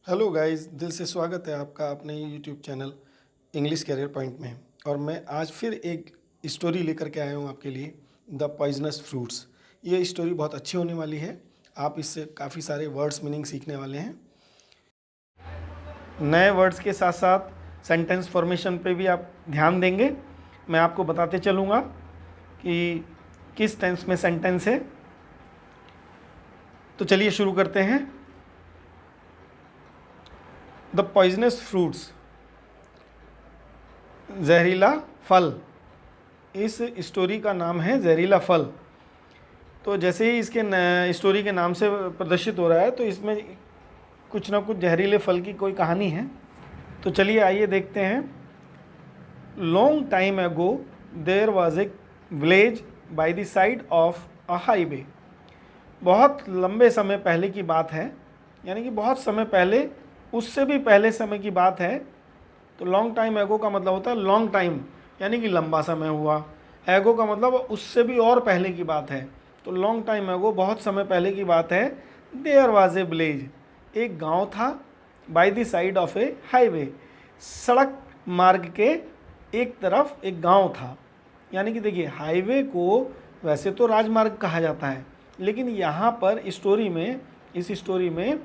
Hello guys, दिल से स्वागत है आपका अपने YouTube channel English Career Point में। और मैं आज फिर एक स्टोरी लेकर के आया हूँ आपके लिए, द पॉइजनस फ्रूट्स। ये स्टोरी बहुत अच्छी होने वाली है। आप इससे काफ़ी सारे वर्ड्स मीनिंग सीखने वाले हैं। नए वर्ड्स के साथ साथ सेंटेंस फॉर्मेशन पे भी आप ध्यान देंगे। मैं आपको बताते चलूँगा कि किस टेंस में सेंटेंस है। तो चलिए शुरू करते हैं। द पॉइजनस फ्रूट्स, जहरीला फल। इस स्टोरी का नाम है जहरीला फल। तो जैसे ही इसके स्टोरी के नाम से प्रदर्शित हो रहा है, तो इसमें कुछ ना कुछ जहरीले फल की कोई कहानी है। तो चलिए आइए देखते हैं। Long time ago there was a village by the side of a highway. बहुत लंबे समय पहले की बात है, यानी कि बहुत समय पहले, उससे भी पहले समय की बात है। तो लॉन्ग टाइम एगो का मतलब होता है लॉन्ग टाइम, यानी कि लंबा समय हुआ। एगो का मतलब उससे भी और पहले की बात है। तो लॉन्ग टाइम एगो, बहुत समय पहले की बात है। देयर वाज ए विलेज, एक गांव था। Bye the side of A highway, सड़क मार्ग के एक तरफ एक गांव था। यानी कि देखिए, हाईवे को वैसे तो राजमार्ग कहा जाता है, लेकिन यहाँ पर इस स्टोरी में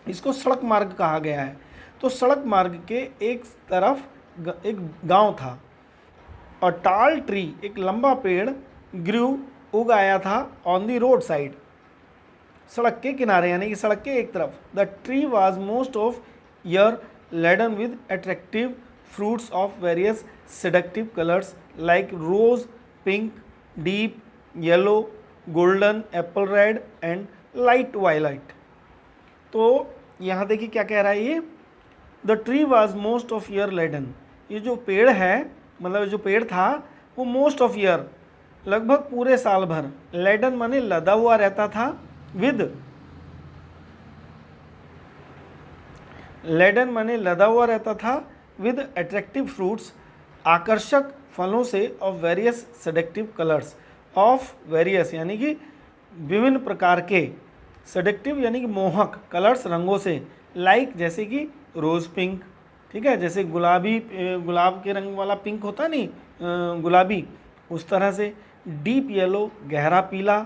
इसको सड़क मार्ग कहा गया है। तो सड़क मार्ग के एक तरफ एक गांव था। और टाल ट्री, एक लंबा पेड़, ग्रू, उग आया था ऑन द रोड साइड, सड़क के किनारे, यानी कि सड़क के एक तरफ। The tree was most of year laden with attractive fruits of various seductive colours like rose, pink, deep yellow, golden, apple red and light violet. तो यहाँ देखिए क्या कह रहा है ये। The tree was most of year laden. ये जो पेड़ है, मतलब जो पेड़ था, वो मोस्ट ऑफ ईयर, लगभग पूरे साल भर, लेडन माने लदा हुआ रहता था, विद, लेडन माने लदा हुआ रहता था, विद अट्रैक्टिव फ्रूट्स, आकर्षक फलों से, of various seductive colours, of various यानी कि विभिन्न प्रकार के, सेडक्टिव यानी कि मोहक, कलर्स रंगों से, लाइक जैसे कि रोज़ पिंक, ठीक है, जैसे गुलाबी, गुलाब के रंग वाला पिंक होता नहीं, गुलाबी, उस तरह से। डीप येलो, गहरा पीला,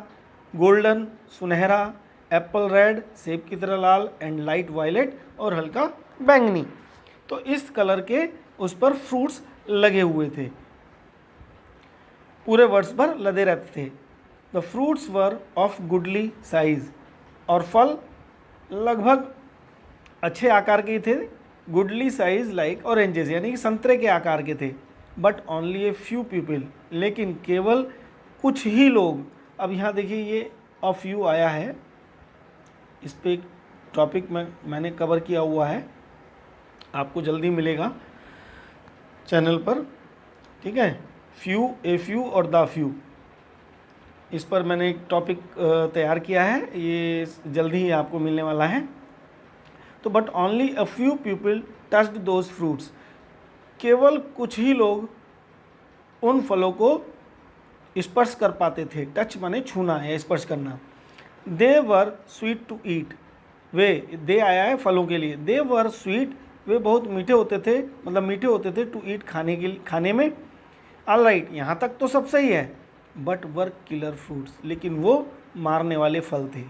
गोल्डन, सुनहरा, एप्पल रेड, सेब की तरह लाल, एंड लाइट वायलेट, और हल्का बैंगनी। तो इस कलर के उस पर फ्रूट्स लगे हुए थे, पूरे वर्ष भर लदे रहते थे। The fruits were of goodly size, और फल लगभग अच्छे आकार के थे। गुडली साइज लाइक ऑरेंजेस, यानी कि संतरे के आकार के थे। But only a few people, लेकिन केवल कुछ ही लोग। अब यहाँ देखिए, ये अ फ्यू आया है, इस पर एक टॉपिक में मैंने कवर किया हुआ है, आपको जल्दी मिलेगा चैनल पर, ठीक है। फ्यू, ए फ्यू और द फ्यू, इस पर मैंने एक टॉपिक तैयार किया है, ये जल्दी ही आपको मिलने वाला है। तो but only a few people touched those fruits, केवल कुछ ही लोग उन फलों को स्पर्श कर पाते थे। टच माने छूना या स्पर्श करना। दे वर स्वीट टू ईट, वे, दे आया है फलों के लिए। दे वर स्वीट, वे बहुत मीठे होते थे, मतलब मीठे होते थे, टू ईट, खाने में। ऑल राइट, यहाँ तक तो सब सही है। बट वर किलर फ्रूट्स, लेकिन वो मारने वाले फल थे।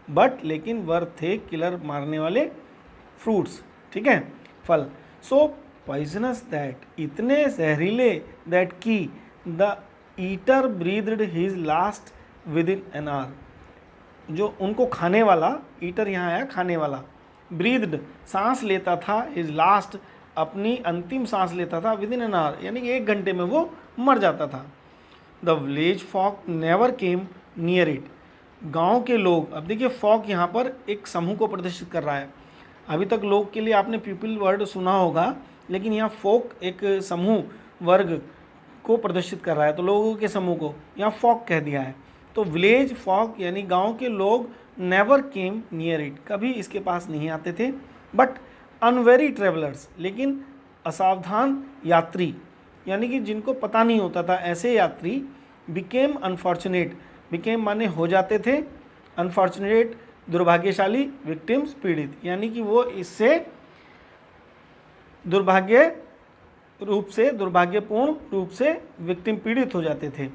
बट, लेकिन, वर थे किलर, मारने वाले फ्रूट्स, ठीक है, फल। सो पॉइजनस दैट, इतने जहरीले, दैट की the eater breathed his last within an hour, जो उनको खाने वाला, ईटर यहाँ आया खाने वाला, ब्रीथड सांस लेता था, हिज लास्ट अपनी अंतिम सांस लेता था, विद इन एन आवर यानी कि 1 घंटे में वो मर जाता था। The village folk never came near it, गांव के लोग, अब देखिए फॉक यहाँ पर एक समूह को प्रदर्शित कर रहा है। अभी तक लोग के लिए आपने पीपल वर्ड सुना होगा, लेकिन यहाँ फोक एक समूह, वर्ग को प्रदर्शित कर रहा है, तो लोगों के समूह को यहाँ फॉक कह दिया है। तो विलेज फॉक यानी गांव के लोग, नेवर केम नियर इट, कभी इसके पास नहीं आते थे। बट अनवेरी ट्रेवलर्स, लेकिन असावधान यात्री, यानी कि जिनको पता नहीं होता था, ऐसे यात्री, बिकेम अनफॉर्चुनेट, बिकेम माने हो जाते थे, अनफॉर्चुनेट दुर्भाग्यशाली, विक्टिम्स पीड़ित, यानी कि वो इससे दुर्भाग्यपूर्ण रूप से विक्टिम पीड़ित हो जाते थे।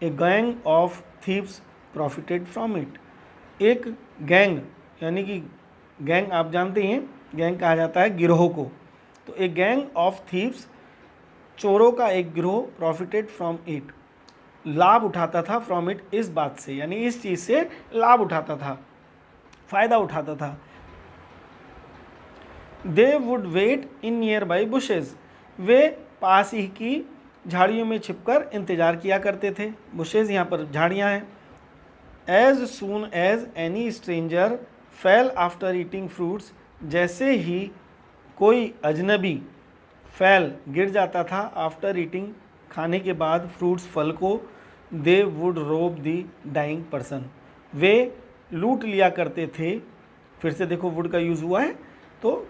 A gang of thieves profited from it. एक गैंग, यानी कि गैंग आप जानते हैं, गैंग कहा जाता है गिरोह को। तो ए गैंग ऑफ थीव्स, चोरों का एक गिरोह, प्रॉफिटेड फ्रॉम इट, लाभ उठाता था, फ्रॉम इट, इस बात से, यानी इस चीज़ से लाभ उठाता था, फ़ायदा उठाता था। They would wait in nearby bushes, वे पास ही की झाड़ियों में छिपकर इंतज़ार किया करते थे। बुशेज यहाँ पर झाड़ियाँ हैं। As soon as any stranger fell after eating fruits, जैसे ही कोई अजनबी फेल गिर जाता था, आफ्टर ईटिंग, खाने के बाद, फ्रूट्स, फल को, दे वुड रोब द डाइंग पर्सन, वे लूट लिया करते थे। फिर से देखो वुड का यूज़ हुआ है, तो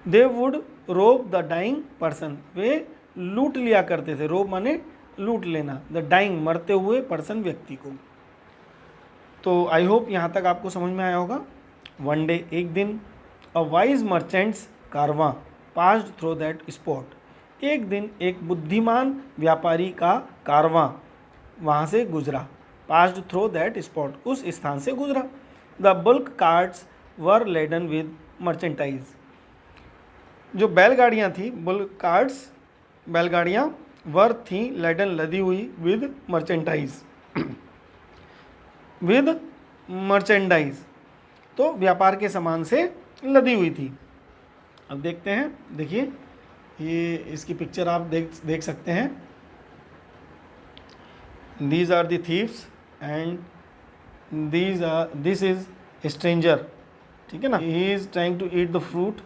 दे वुड रोब द डाइंग पर्सन, वे लूट लिया करते थे। रोब माने लूट लेना, द डाइंग मरते हुए, पर्सन व्यक्ति को। तो आई होप यहाँ तक आपको समझ में आया होगा। वन डे, एक दिन, a wise merchants Karwaan passed through that spot, एक दिन एक बुद्धिमान व्यापारी का कारवां वहाँ से गुजरा। पास्ड थ्रू दैट स्पॉट, उस स्थान से गुजरा। The bullock carts were laden with merchandise, जो बैलगाड़ियाँ थी, बुल्क कार्ट्स बैलगाड़ियाँ, वर थी लेडन, लदी हुई, विद मर्चेंटाइज, विद मर्चेंडाइज, तो व्यापार के सामान से लदी हुई थी। अब देखते हैं, देखिए ये इसकी पिक्चर आप देख सकते हैं। These are the thieves and this is stranger, ठीक है ना। He is trying to eat the fruit,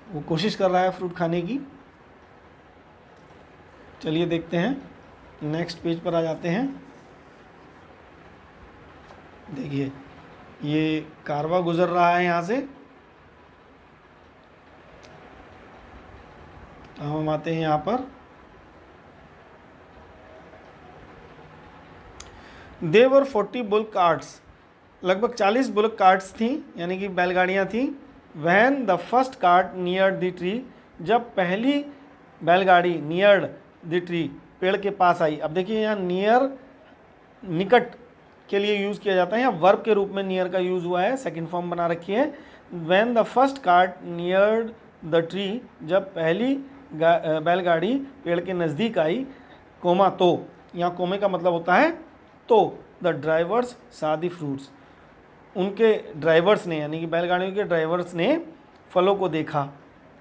वो कोशिश कर रहा है फ्रूट खाने की। चलिए देखते हैं, नेक्स्ट पेज पर आ जाते हैं। देखिए ये कारवा गुजर रहा है यहाँ से। अब हम आते हैं यहाँ पर। देवर 40 बुल्क कार्ट्स, लगभग 40 बुल्क कार्ट्स थी, यानी कि बैलगाड़ियाँ थी। When the first cart near the tree, जब पहली बैलगाड़ी नियर द ट्री, पेड़ के पास आई। अब देखिए यहाँ नियर, निकट के लिए यूज़ किया जाता है, यहाँ वर्ब के रूप में नियर का यूज़ हुआ है, सेकंड फॉर्म बना रखी है। When the first cart near the tree, जब पहली बैलगाड़ी पेड़ के नज़दीक आई, कोमा, तो, यहाँ कोमे का मतलब होता है तो। द ड्राइवर्स सा द फ्रूट्स, उनके ड्राइवर्स ने, यानी कि बैलगाड़ियों के ड्राइवर्स ने फलों को देखा।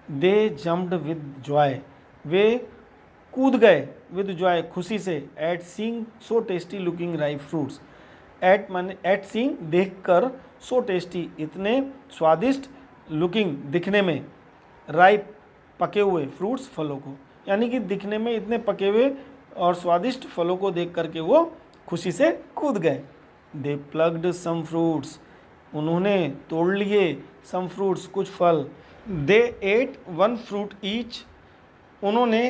दे जम्प्ड विद जॉय, वे कूद गए, विद जॉय, खुशी से, at seeing so tasty looking ripe fruits, at माने एट सीइंग, देख कर, सो टेस्टी, इतने स्वादिष्ट, लुकिंग, दिखने में, राइप, पके हुए, फ्रूट्स, फलों को, यानी कि दिखने में इतने पके हुए और स्वादिष्ट फलों को देख करके वो खुशी से कूद गए। दे प्लग्ड सम फ्रूट्स, उन्होंने तोड़ लिए, सम फ्रूट्स, कुछ फल। दे एट वन फ्रूट ईच, उन्होंने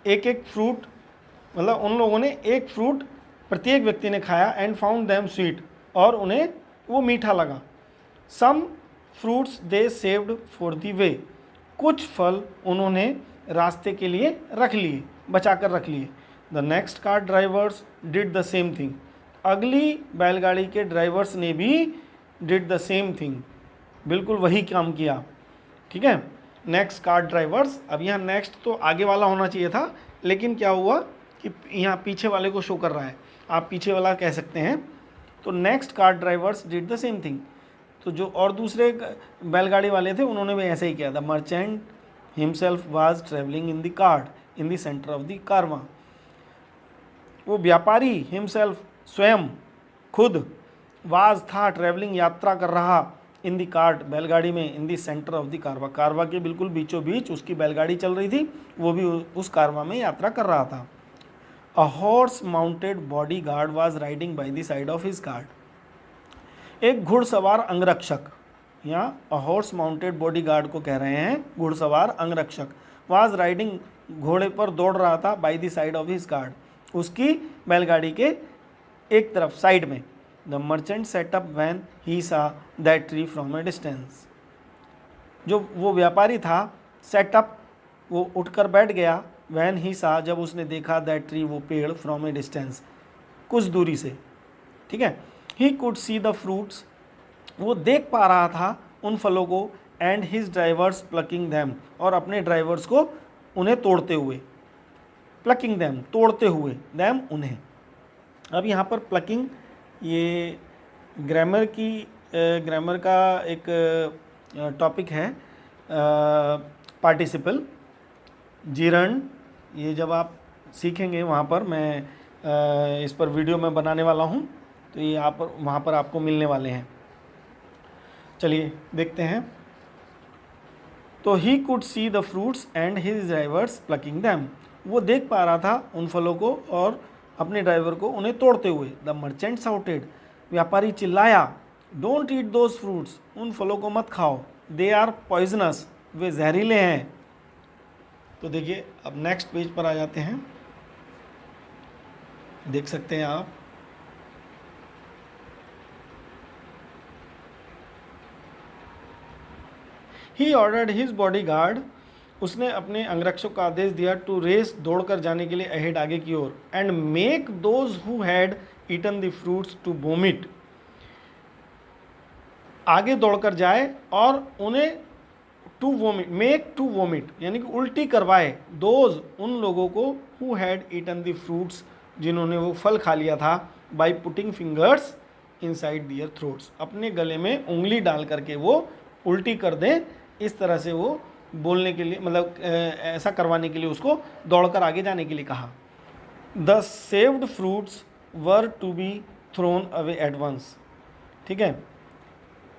एक एक फ्रूट, मतलब उन लोगों ने एक फ्रूट प्रत्येक व्यक्ति ने खाया। एंड फाउंड देम स्वीट, और उन्हें वो मीठा लगा। Some fruits they saved for the way, कुछ फल उन्होंने रास्ते के लिए रख लिए, बचा कर रख लिए। The next car drivers did the same thing, अगली बैलगाड़ी के ड्राइवर्स ने भी डिड द सेम थिंग, बिल्कुल वही काम किया, ठीक है। नेक्स्ट कार ड्राइवर्स, अब यहाँ नेक्स्ट तो आगे वाला होना चाहिए था, लेकिन क्या हुआ कि यहाँ पीछे वाले को शो कर रहा है, आप पीछे वाला कह सकते हैं। तो next car drivers did the same thing, तो जो और दूसरे बैलगाड़ी वाले थे उन्होंने भी ऐसे ही किया। The merchant himself was travelling in the cart in the centre of the कारवां, वो व्यापारी हिमसेल्फ, स्वयं, खुद, वाज था, ट्रेवलिंग, यात्रा कर रहा, इन दी कार्ट, बैलगाड़ी में, इन दी सेंटर ऑफ द कारवा, कारवा के बिल्कुल बीचों बीच उसकी बैलगाड़ी चल रही थी, वो भी उस कारवा में यात्रा कर रहा था। A horse mounted body guard was riding by the side of his cart, एक घुड़सवार अंगरक्षक, यहाँ a horse mounted body guard को कह रहे हैं घुड़सवार अंगरक्षक, वाज राइडिंग, घोड़े पर दौड़ रहा था, by the side of his cart, उसकी बैलगाड़ी के एक तरफ, साइड में। The merchant set up when he saw that tree from a distance. जो वो व्यापारी था, सेटअप, वो उठकर बैठ गया, वैन ही सा, जब उसने देखा, दैट ट्री, वो पेड़, फ्रॉम ए डिस्टेंस, कुछ दूरी से, ठीक है। He could see the fruits, वो देख पा रहा था उन फलों को, and his drivers plucking them, और अपने ड्राइवर्स को उन्हें तोड़ते हुए, प्लकिंग दैम, तोड़ते हुए, दैम, उन्हें। अब यहाँ पर प्लकिंग, ये ग्रामर का एक टॉपिक है, पार्टिसिपल जिरंड। ये जब आप सीखेंगे वहाँ पर, मैं इस पर वीडियो में बनाने वाला हूँ, तो ये यहाँ पर, वहाँ पर आपको मिलने वाले हैं। चलिए देखते हैं। तो he could see the fruits and his drivers plucking them, वो देख पा रहा था उन फलों को और अपने ड्राइवर को उन्हें तोड़ते हुए। द मर्चेंट शाउटेड, व्यापारी चिल्लाया, डोंट ईट दोज फ्रूट्स, उन फलों को मत खाओ, दे आर पॉइजनस, वे जहरीले हैं। तो देखिए, अब नेक्स्ट पेज पर आ जाते हैं, देख सकते हैं आप। He ordered his body guard, उसने अपने अंगरक्षक को आदेश दिया, टू रेस, दौड़कर जाने के लिए, अहेड, आगे की ओर, and make those who had eaten the fruits to vomit, आगे दौड़कर जाए और उन्हें to vomit, make to vomit, यानी कि उल्टी करवाए, दोज, उन लोगों को, who had eaten the fruits, जिन्होंने वो फल खा लिया था, by putting fingers inside their throats, अपने गले में उंगली डाल करके वो उल्टी कर दें, इस तरह से वो बोलने के लिए, मतलब ऐसा करवाने के लिए उसको दौड़कर आगे जाने के लिए कहा। The saved fruits were to be thrown away at once, ठीक है।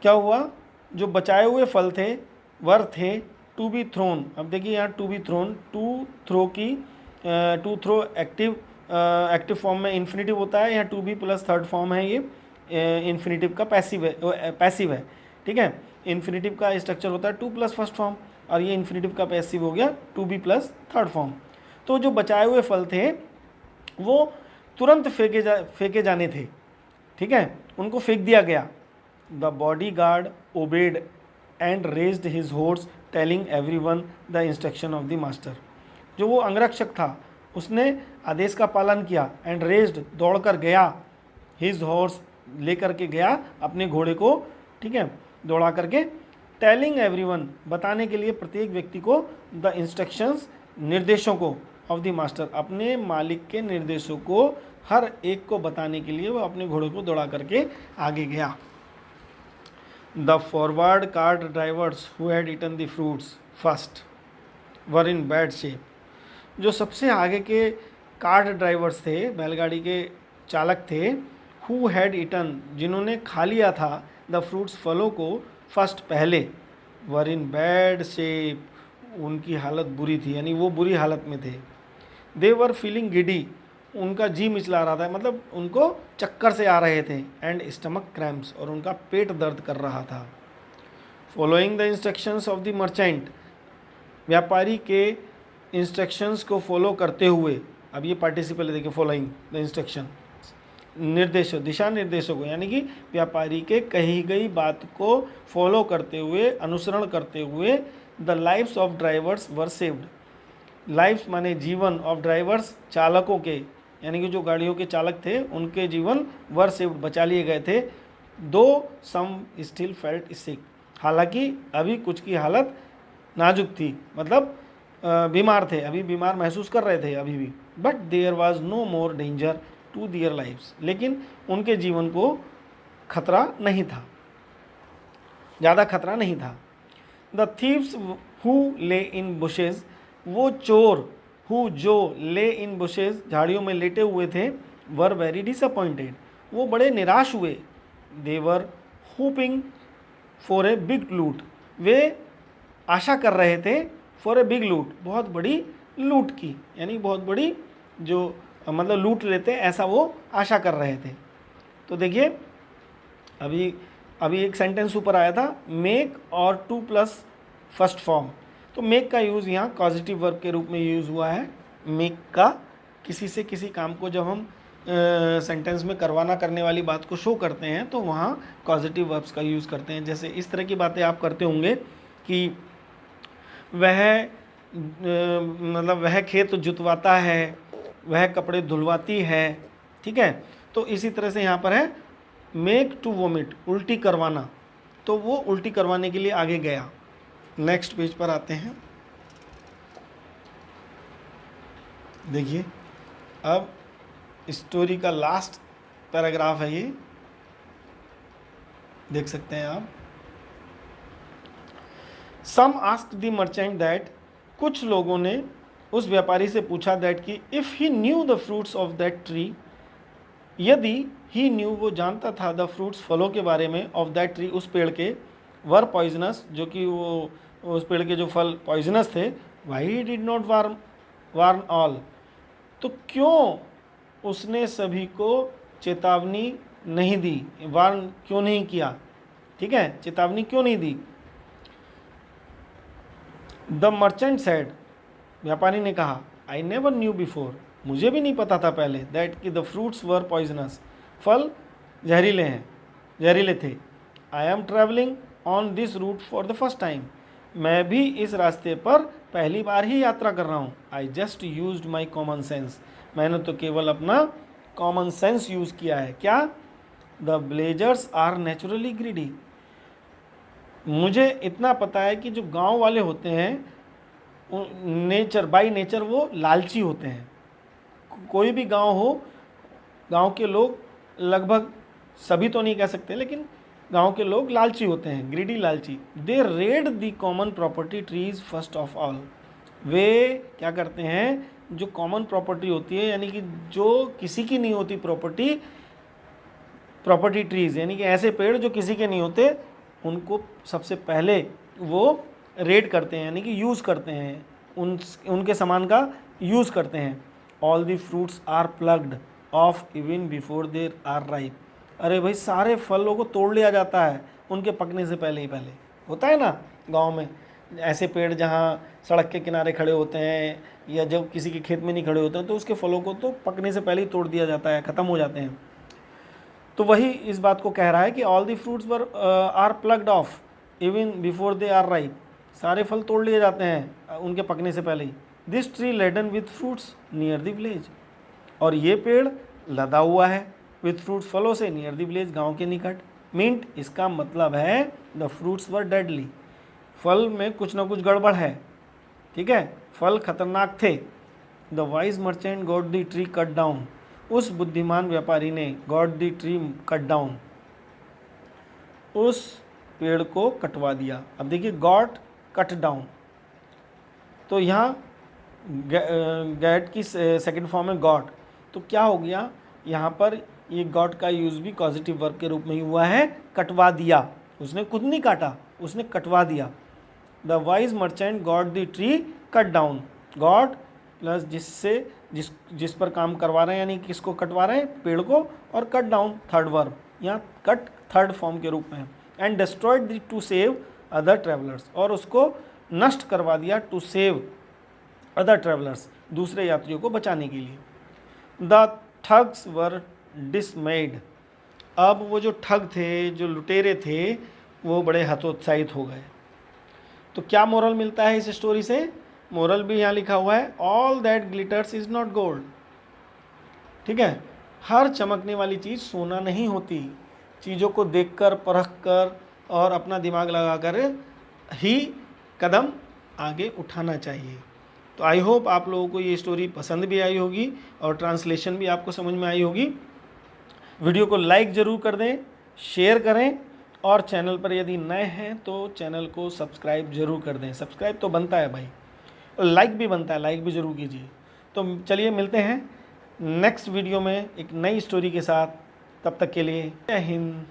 क्या हुआ, जो बचाए हुए फल थे, वर थे, टू बी थ्रोन, अब देखिए यहाँ to be thrown, to throw की, टू थ्रो एक्टिव फॉर्म में इन्फिनेटिव होता है, यहाँ to be plus third form है, ये इन्फिनेटिव का पैसिव है, ठीक है। इन्फिनेटिव का स्ट्रक्चर होता है टू प्लस फर्स्ट फॉर्म, और ये इन्फिनेटिव का पैसिव हो गया to be plus third form. तो जो बचाए हुए फल थे वो तुरंत फेंके जाने थे, ठीक है, उनको फेंक दिया गया। The bodyguard obeyed and raced his horse, telling everyone the instruction of the master, जो वो अंगरक्षक था उसने आदेश का पालन किया, एंड रेज्ड, दौड़कर गया, हिज हॉर्स, लेकर के गया अपने घोड़े को, ठीक है, दौड़ा करके, टेलिंग एवरीवन, बताने के लिए प्रत्येक व्यक्ति को, द इंस्ट्रक्शंस, निर्देशों को, ऑफ द मास्टर, अपने मालिक के निर्देशों को हर एक को बताने के लिए वो अपने घोड़े को दौड़ा करके आगे गया। The forward cart drivers who had eaten the fruits first were in bad shape, जो सबसे आगे के कार्ट ड्राइवर्स थे, बैलगाड़ी के चालक थे, हु हैड ईटन, जिन्होंने खा लिया था, द फ्रूट्स, फलों को, फर्स्ट, पहले, वर इन बैड शेप, उनकी हालत बुरी थी, यानी वो बुरी हालत में थे। दे वर फीलिंग गिडी, उनका जी मिचला रहा था, मतलब उनको चक्कर से आ रहे थे, एंड स्टमक क्रैम्प्स, और उनका पेट दर्द कर रहा था। Following the instructions of the merchant, व्यापारी के इंस्ट्रक्शंस को फॉलो करते हुए, अब ये पार्टिसिपल देखिए, फॉलोइंग द इंस्ट्रक्शन, निर्देशों, दिशा निर्देशों को, यानी कि व्यापारी के कही गई बात को फॉलो करते हुए, अनुसरण करते हुए, the lives of drivers were saved, lives माने जीवन, ऑफ ड्राइवर्स, चालकों के, यानी कि जो गाड़ियों के चालक थे उनके जीवन, वर सेव्ड, बचा लिए गए थे। दो सम स्टिल फेल्ट सिक, हालांकि अभी कुछ की हालत नाजुक थी, मतलब बीमार थे, अभी बीमार महसूस कर रहे थे अभी भी, but there was no more danger to their lives, लेकिन उनके जीवन को खतरा नहीं था, ज़्यादा खतरा नहीं था। द थीव्स हु ले इन बुशेज, वो चोर, हु, जो, ले इन बुशेज, झाड़ियों में लेटे हुए थे, वर वेरी डिसअपॉइंटेड, वो बड़े निराश हुए। They were hoping for a big loot, वे आशा कर रहे थे, फॉर ए बिग लूट, बहुत बड़ी लूट की, यानी बहुत बड़ी जो, मतलब लूट लेते ऐसा वो आशा कर रहे थे। तो देखिए अभी एक सेंटेंस ऊपर आया था, मेक और टू प्लस फर्स्ट फॉर्म, तो मेक का यूज़ यहाँ पॉजिटिव वर्ब के रूप में यूज़ हुआ है। मेक का, किसी से किसी काम को जब हम सेंटेंस में करवाना करने वाली बात को शो करते हैं तो वहाँ कॉजेटिव वर्ब्स का यूज़ करते हैं। जैसे इस तरह की बातें आप करते होंगे कि मतलब वह खेत जुतवाता है, वह कपड़े धुलवाती है, ठीक है। तो इसी तरह से यहाँ पर है मेक टू वोमिट, उल्टी करवाना, तो वो उल्टी करवाने के लिए आगे गया। नेक्स्ट पेज पर आते हैं। देखिए अब स्टोरी का लास्ट पैराग्राफ है, ये देख सकते हैं आप। सम आस्क्ड द मर्चेंट दैट, कुछ लोगों ने उस व्यापारी से पूछा दैट कि if he new the fruits of that tree, यदि ही न्यू वो जानता था द फ्रूट्स फलों के बारे में, ऑफ दैट ट्री उस पेड़ के, वर पॉइजनस जो कि वो उस पेड़ के जो फल पॉइजनस थे, why did not warn all, तो क्यों उसने सभी को चेतावनी नहीं दी, वार्न क्यों नहीं किया, ठीक है, चेतावनी क्यों नहीं दी। द मर्चेंट सेड, व्यापारी ने कहा, आई नेवर न्यू बिफोर, मुझे भी नहीं पता था पहले, दैट कि द फ्रूट्स वर पॉइजनस, फल जहरीले हैं, जहरीले थे। I am travelling on this route for the first time, मैं भी इस रास्ते पर पहली बार ही यात्रा कर रहा हूँ। I just used my common sense, मैंने तो केवल अपना कॉमन सेंस यूज़ किया है। क्या? The villagers are naturally greedy, मुझे इतना पता है कि जो गांव वाले होते हैं नेचर बाय नेचर वो लालची होते हैं। कोई भी गांव हो, गांव के लोग लगभग, सभी तो नहीं कह सकते, लेकिन गांव के लोग लालची होते हैं, ग्रीडी लालची। They raid the common property trees first of all, वे क्या करते हैं, जो कॉमन प्रॉपर्टी होती है यानी कि जो किसी की नहीं होती प्रॉपर्टी ट्रीज यानी कि ऐसे पेड़ जो किसी के नहीं होते, उनको सबसे पहले वो रेड करते हैं यानी कि यूज़ करते हैं, उनके सामान का यूज़ करते हैं। All the fruits are plucked off even before there are ripe, अरे भाई सारे फलों को तोड़ लिया जाता है उनके पकने से पहले ही। पहले होता है ना गांव में ऐसे पेड़ जहाँ सड़क के किनारे खड़े होते हैं या जब किसी के खेत में नहीं खड़े होते हैं, तो उसके फलों को तो पकने से पहले ही तोड़ दिया जाता है, ख़त्म हो जाते हैं। तो वही इस बात को कह रहा है कि all the fruits were are plucked off even before they are ripe, सारे फल तोड़ लिए जाते हैं उनके पकने से पहले ही। This tree laden with fruits near the village, और ये पेड़ लदा हुआ है विथ फ्रूट्स, फलों से, नियर द विलेज, गाँव के निकट। मिंट, इसका मतलब है द फ्रूट्स वर डेडली, फल में कुछ ना कुछ गड़बड़ है, ठीक है, फल खतरनाक थे। The wise merchant got the tree cut down, उस बुद्धिमान व्यापारी ने got the tree cut down, उस पेड़ को कटवा दिया। अब देखिए गॉट कट डाउन, तो यहाँ गेट की सेकंड फॉर्म है गॉट, तो क्या हो गया यहाँ पर, ये गॉट का यूज़ भी पॉजिटिव वर्ब के रूप में ही हुआ है, कटवा दिया, उसने खुद नहीं काटा, उसने कटवा दिया। The wise merchant got the tree cut down, got plus जिस पर काम करवा रहे हैं यानी किसको कटवा रहे हैं, पेड़ को, और कट डाउन थर्ड वर्ब, यहाँ कट थर्ड फॉर्म के रूप में है। And destroyed to save other travellers, और उसको नष्ट करवा दिया, टू सेव अदर ट्रैवलर्स, दूसरे यात्रियों को बचाने के लिए। द ठग्स वर डिसमेड, अब वो जो ठग थे, जो लुटेरे थे, वो बड़े हतोत्साहित हो गए। तो क्या मोरल मिलता है इस स्टोरी से? मोरल भी यहाँ लिखा हुआ है, all that glitters is not gold, ठीक है, हर चमकने वाली चीज़ सोना नहीं होती, चीज़ों को देखकर, परखकर और अपना दिमाग लगाकर ही कदम आगे उठाना चाहिए। तो आई होप आप लोगों को ये स्टोरी पसंद भी आई होगी और ट्रांसलेशन भी आपको समझ में आई होगी। वीडियो को लाइक ज़रूर कर दें, शेयर करें, और चैनल पर यदि नए हैं तो चैनल को सब्सक्राइब जरूर कर दें। सब्सक्राइब तो बनता है भाई, लाइक भी बनता है, लाइक भी ज़रूर कीजिए। तो चलिए मिलते हैं नेक्स्ट वीडियो में एक नई स्टोरी के साथ, तब तक के लिए जय हिंद।